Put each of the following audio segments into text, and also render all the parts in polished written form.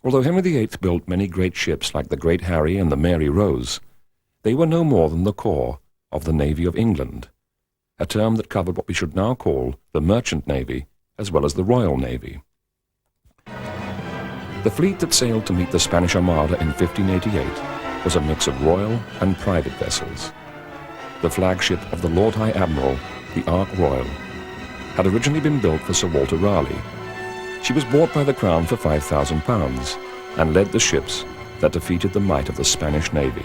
Although Henry VIII built many great ships like the Great Harry and the Mary Rose, they were no more than the core of the Navy of England, a term that covered what we should now call the Merchant Navy as well as the Royal Navy. The fleet that sailed to meet the Spanish Armada in 1588 was a mix of royal and private vessels. The flagship of the Lord High Admiral, the ARK ROYAL, had originally been built for Sir Walter Raleigh. She was bought by the Crown for £5,000 and led the ships that defeated the might of the Spanish Navy.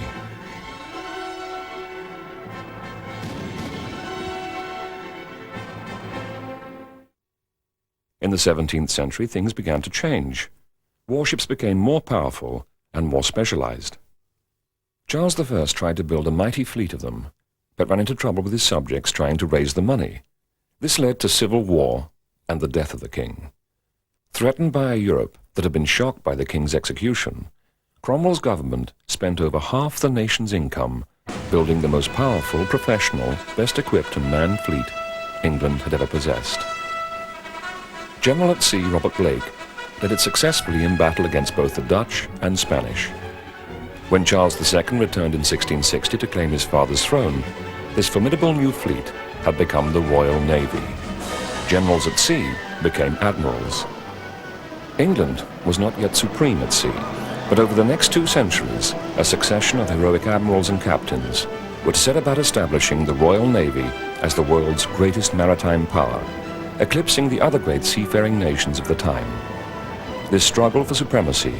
In the 17th century, things began to change. Warships became more powerful and more specialized. Charles I tried to build a mighty fleet of them, but ran into trouble with his subjects trying to raise the money. This led to civil war and the death of the king. Threatened by a Europe that had been shocked by the king's execution, Cromwell's government spent over half the nation's income building the most powerful, professional, best-equipped and manned fleet England had ever possessed. General at Sea Robert Blake led it successfully in battle against both the Dutch and Spanish. When Charles II returned in 1660 to claim his father's throne, this formidable new fleet had become the Royal Navy. Generals at sea became admirals. England was not yet supreme at sea, but over the next 2 centuries, a succession of heroic admirals and captains would set about establishing the Royal Navy as the world's greatest maritime power, eclipsing the other great seafaring nations of the time. This struggle for supremacy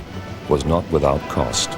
was not without cost.